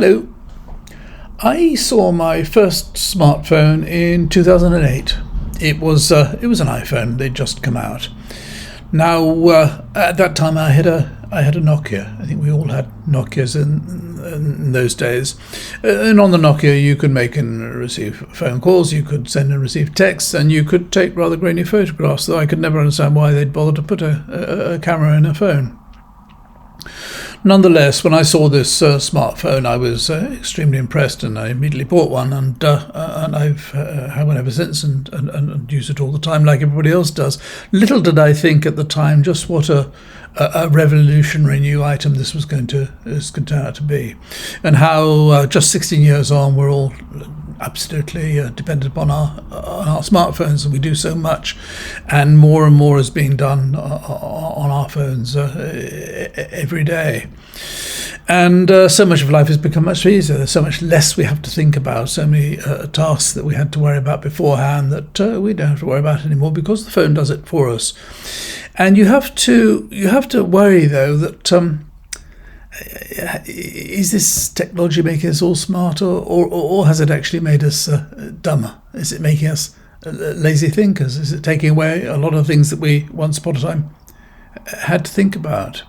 Hello. I saw my first smartphone in 2008. It was an iPhone. They'd just come out. Now, at that time, I had a Nokia. I think we all had Nokias in those days. And on the Nokia, you could make and receive phone calls, you could send and receive texts, and you could take rather grainy photographs. Though I could never understand why they'd bother to put a camera in a phone. Nonetheless, when I saw this smartphone, I was extremely impressed, and I immediately bought one, and I've had one ever since, and use it all the time, like everybody else does. Little did I think at the time just what a revolutionary new item this was going to turn out to be, and how just 16 years on, we're all absolutely dependent upon our smartphones, and we do so much, and more is being done on our phones every day. And so much of life has become much easier. There's so much less we have to think about, so many tasks that we had to worry about beforehand that we don't have to worry about anymore because the phone does it for us. And you have to worry, though, that is this technology making us all smarter, or has it actually made us dumber? Is it making us lazy thinkers? Is it taking away a lot of things that we once upon a time had to think about?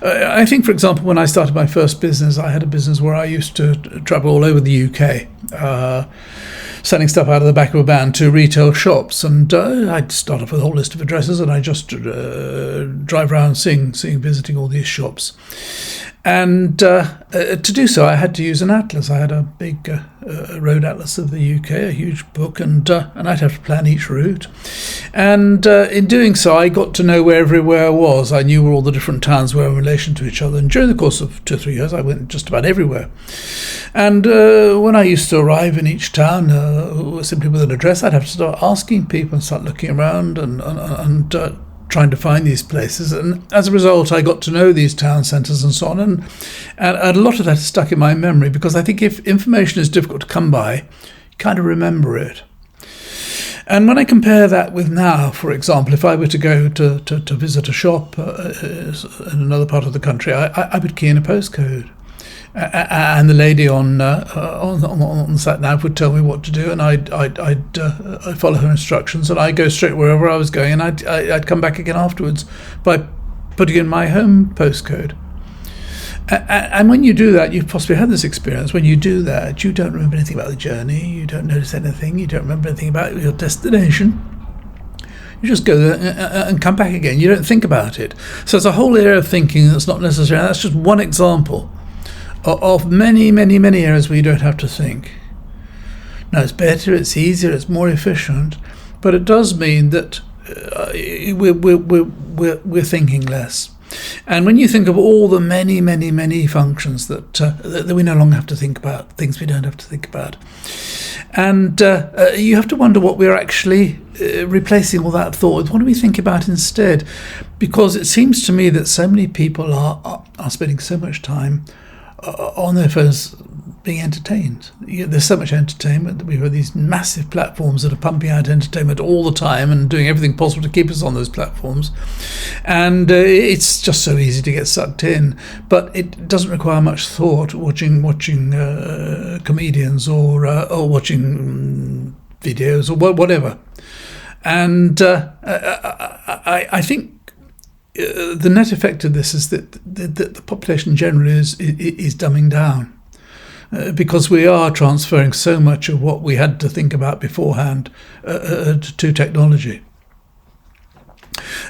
I think, for example, when I started my first business, I had a business where I used to travel all over the UK, selling stuff out of the back of a van to retail shops, and I'd start off with a whole list of addresses, and I just drive around visiting all these shops. And to do so, I had to use an atlas. I had a big road atlas of the UK, a huge book, and I'd have to plan each route. And in doing so, I got to know where everywhere was. I knew where all the different towns were in relation to each other. And during the course of 2 or 3 years, I went just about everywhere. And when I used to arrive in each town, simply with an address, I'd have to start asking people and start looking around and trying to find these places, and as a result I got to know these town centres and so on, and a lot of that is stuck in my memory, because I think if information is difficult to come by, you kind of remember it. And when I compare that with now, for example, if I were to go to visit a shop in another part of the country, I would key in a postcode. And the lady on the sat nav would tell me what to do, and I'd follow her instructions, and I'd go straight wherever I was going, and I'd come back again afterwards by putting in my home postcode. And when you do that, you've possibly had this experience. When you do that, you don't remember anything about the journey, you don't notice anything, you don't remember anything about your destination. You just go there and come back again. You don't think about it. So it's a whole area of thinking that's not necessary. And that's just one example of many areas where you don't have to think. Now, it's better, it's easier, it's more efficient, but it does mean that we're thinking less. And when you think of all the many functions that we no longer have to think about, things we don't have to think about, and you have to wonder what we're actually replacing all that thought with. What do we think about instead? Because it seems to me that so many people are spending so much time on their phones being entertained. There's so much entertainment that we've got these massive platforms that are pumping out entertainment all the time and doing everything possible to keep us on those platforms, and it's just so easy to get sucked in. But it doesn't require much thought watching comedians or watching videos or whatever. And I think the net effect of this is that the population generally is dumbing down, because we are transferring so much of what we had to think about beforehand to technology.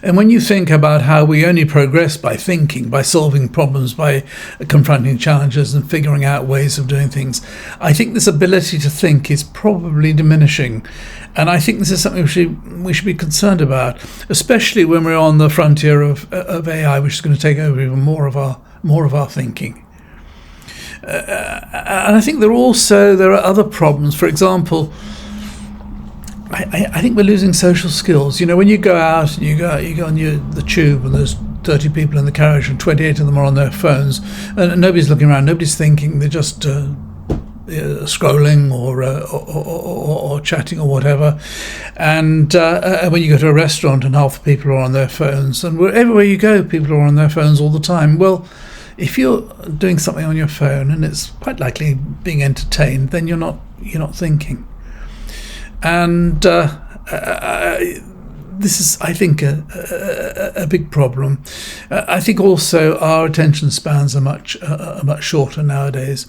And when you think about how we only progress by thinking, by solving problems, by confronting challenges and figuring out ways of doing things, I think this ability to think is probably diminishing. And I think this is something we should be concerned about, especially when we're on the frontier of AI, which is going to take over even more of our thinking. And I think there are other problems. For example, I think we're losing social skills. You know, when you go out and you go on the tube and there's 30 people in the carriage and 28 of them are on their phones and nobody's looking around, nobody's thinking, they're just scrolling or chatting or whatever. And when you go to a restaurant and half the people are on their phones, and everywhere you go, people are on their phones all the time. Well, if you're doing something on your phone and it's quite likely being entertained, then you're not thinking. And this is, I think, a big problem. I think also our attention spans are much shorter nowadays.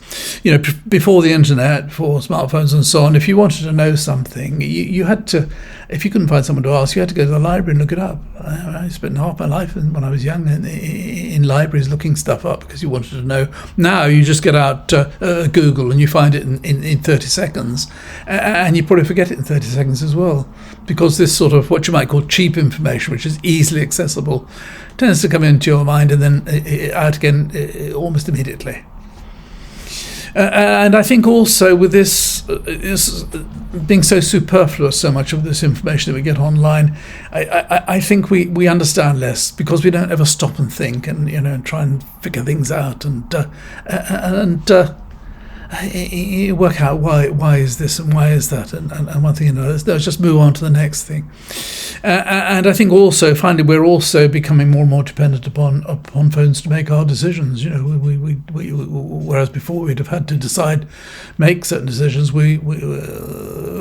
Before the internet, before smartphones and so on, if you wanted to know something, you had to, if you couldn't find someone to ask, you had to go to the library and look it up. I spent half my life when I was young in libraries looking stuff up because you wanted to know. Now you just get out Google and you find it in 30 seconds, and you probably forget it in 30 seconds as well, because this sort of what you might call cheap information, which is easily accessible, tends to come into your mind and then out again almost immediately. And I think also with this being so superfluous, so much of this information that we get online, I think we understand less because we don't ever stop and think and try and figure things out and work out why is this and why is that, and one thing let's just move on to the next thing. And I think also finally we're also becoming more and more dependent upon phones to make our decisions. We whereas before we'd have had to make certain decisions, we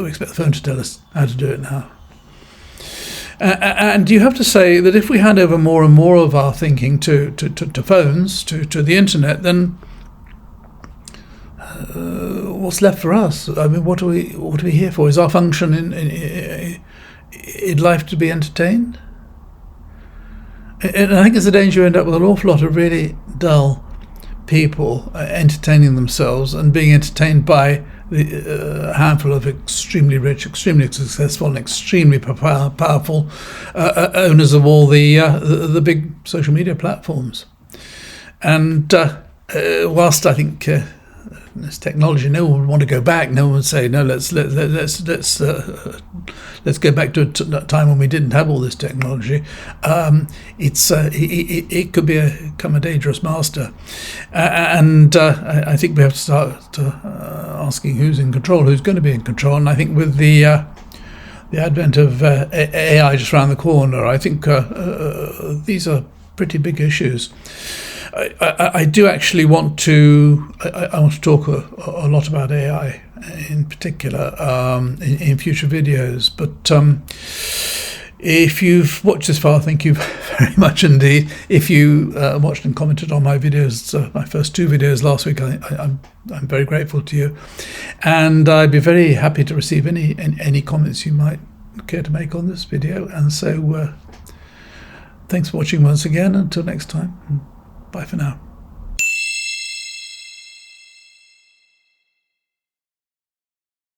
expect the phone to tell us how to do it now. And you have to say that if we hand over more and more of our thinking to phones, to the internet, then what's left for us? I mean, what are we here for? Is our function in life to be entertained? And I think there's a danger you end up with an awful lot of really dull people entertaining themselves and being entertained by a handful of extremely rich, extremely successful, and extremely powerful owners of all the big social media platforms. And whilst I think this technology, no one would want to go back. No one would say, no, let's go back to a time when we didn't have all this technology. It could become a dangerous master, and I think we have to start asking who's in control, who's going to be in control. And I think with the advent of AI just around the corner, I think these are pretty big issues. I do actually want to. I want to talk a lot about AI in particular in future videos. But if you've watched this far, thank you very much indeed. If you watched and commented on my videos, my first 2 videos last week, I'm very grateful to you, and I'd be very happy to receive any comments you might care to make on this video. And so, thanks for watching once again. Until next time. Bye for now.